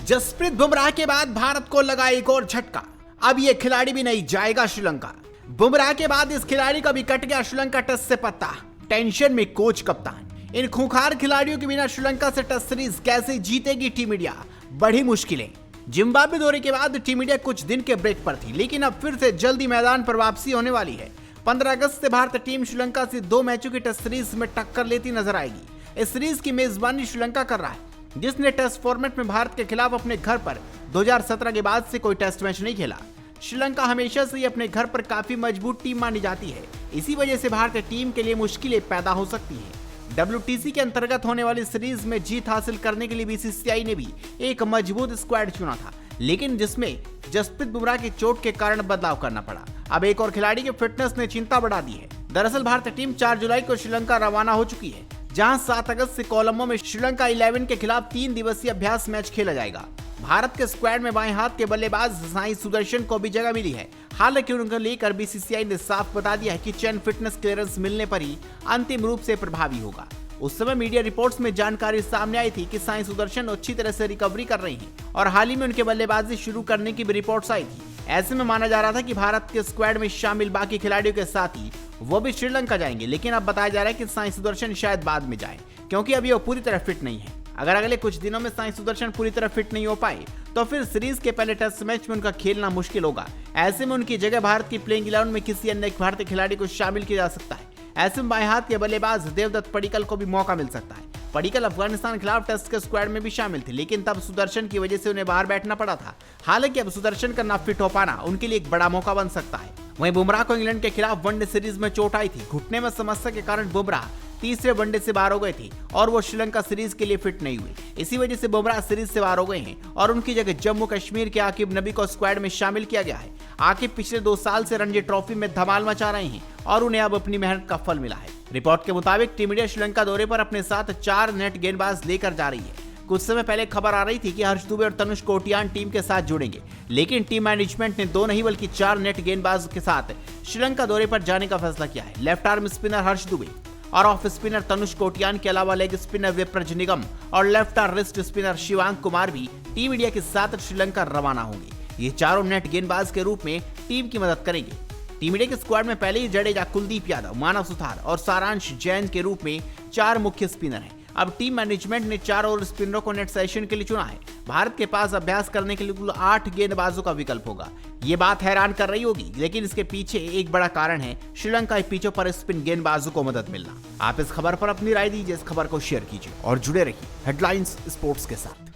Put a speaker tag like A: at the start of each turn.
A: जसप्रीत बुमराह के बाद भारत को लगा एक और झटका। अब ये खिलाड़ी भी नहीं जाएगा श्रीलंका। बुमराह के बाद इस खिलाड़ी का भी कट गया श्रीलंका टेस्ट से पत्ता। टेंशन में कोच कप्तान। इन खूंखार खिलाड़ियों के बिना श्रीलंका से टेस्ट सीरीज कैसे जीतेगी टीम इंडिया, बड़ी मुश्किलें। जिम्बाब्वे दौरे के बाद टीम इंडिया कुछ दिन के ब्रेक पर थी, लेकिन अब फिर से जल्दी मैदान पर वापसी होने वाली है। 15 अगस्त से भारतीय टीम श्रीलंका से 2 मैचों की टेस्ट सीरीज में टक्कर लेती नजर आएगी। इस सीरीज की मेजबानी श्रीलंका कर रहा है, जिसने टेस्ट फॉर्मेट में भारत के खिलाफ अपने घर पर 2017 के बाद से कोई टेस्ट मैच नहीं खेला। श्रीलंका हमेशा से ही अपने घर पर काफी मजबूत टीम मानी जाती है। इसी वजह से भारतीय टीम के लिए मुश्किलें पैदा हो सकती हैं। WTC के अंतर्गत होने वाली सीरीज में जीत हासिल करने के लिए BCCI ने भी एक मजबूत स्क्वाड चुना था, लेकिन जिसमें जसप्रीत बुमराह की चोट के कारण बदलाव करना पड़ा। अब एक और खिलाड़ी के फिटनेस ने चिंता बढ़ा दी है। दरअसल भारतीय टीम 4 जुलाई को श्रीलंका रवाना हो चुकी है, जहां 7 अगस्त से कोलंबो में श्रीलंका 11 के खिलाफ 3 दिवसीय अभ्यास मैच खेला जाएगा। भारत के स्क्वाड में बाएं हाथ के बल्लेबाज साई सुदर्शन को भी जगह मिली है। हालांकि उनको लेकर BCCI ने साफ बता दिया है कि चयन फिटनेस क्लियरेंस मिलने पर ही अंतिम रूप से प्रभावी होगा। उस समय मीडिया रिपोर्ट्स में जानकारी सामने आई थी कि साई सुदर्शन अच्छी तरह से रिकवरी कर रही हैं और हाल ही में उनके बल्लेबाजी शुरू करने की भी रिपोर्ट्स आई थी। ऐसे में माना जा रहा था कि भारत के स्क्वाड में शामिल बाकी खिलाड़ियों के साथ ही वो भी श्रीलंका जाएंगे, लेकिन अब बताया जा रहा है कि साई सुदर्शन शायद बाद में जाए, क्योंकि अभी वो पूरी तरह फिट नहीं है। अगर अगले कुछ दिनों में साई सुदर्शन पूरी तरह फिट नहीं हो पाए तो फिर सीरीज के पहले टेस्ट मैच में उनका खेलना मुश्किल होगा। ऐसे में उनकी जगह भारत की प्लेइंग 11 में किसी अन्य भारतीय खिलाड़ी को शामिल किया जा सकता है। ऐसे में बाएं हाथ के बल्लेबाज देवदत्त पडिक्कल को भी मौका मिल सकता है। पडिक्कल अफगानिस्तान खिलाफ टेस्ट के स्क्वाड में भी शामिल थे, लेकिन तब सुदर्शन की वजह से उन्हें बाहर बैठना पड़ा था। हालांकि अब सुदर्शन का न फिट हो पाना उनके लिए एक बड़ा मौका बन सकता है। वहीं बुमराह को इंग्लैंड के खिलाफ वनडे सीरीज में चोट आई थी। घुटने में समस्या के कारण बुमराह तीसरे वनडे से बाहर हो गए थे और वो श्रीलंका सीरीज के लिए फिट नहीं हुए। इसी वजह से बुमराह सीरीज से बाहर हो गए हैं और उनकी जगह जम्मू कश्मीर के आकिब नबी को स्क्वाड में शामिल किया गया है। आकिब पिछले 2 साल से रणजी ट्रॉफी में धमाल मचा रहे हैं और उन्हें अब अपनी मेहनत का फल मिला है। रिपोर्ट के मुताबिक टीम इंडिया श्रीलंका दौरे पर अपने साथ 4 नेट गेंदबाज लेकर जा रही है। कुछ समय पहले खबर आ रही थी कि हर्ष दुबे और तनुष कोटियान टीम के साथ जुड़ेंगे, लेकिन टीम मैनेजमेंट ने 2 नहीं बल्कि 4 नेट गेंदबाज के साथ श्रीलंका दौरे पर जाने का फैसला किया है। लेफ्ट आर्म स्पिनर हर्ष दुबे और ऑफ स्पिनर तनुष कोटियान के अलावा लेग स्पिनर विप्रज निगम और left arm wrist spinner Shivang Kumar भी टीम इंडिया के साथ श्रीलंका रवाना होंगे। ये चारों नेट गेंदबाज के रूप में टीम की मदद करेंगे। टीम इंडिया के स्क्वाड में पहले ही जडेजा, कुलदीप यादव, मानव सुथार और सारांश जैन के रूप में 4 मुख्य स्पिनर हैं। अब टीम मैनेजमेंट ने 4 और स्पिनरों को नेट सेशन के लिए चुना है। भारत के पास अभ्यास करने के लिए कुल 8 गेंदबाजों का विकल्प होगा। ये बात हैरान कर रही होगी, लेकिन इसके पीछे एक बड़ा कारण है श्रीलंका के पिचों पर स्पिन गेंदबाजों को मदद मिलना। आप इस खबर पर अपनी राय दीजिए, इस खबर को शेयर कीजिए और जुड़े रहिए हेडलाइंस स्पोर्ट्स के साथ।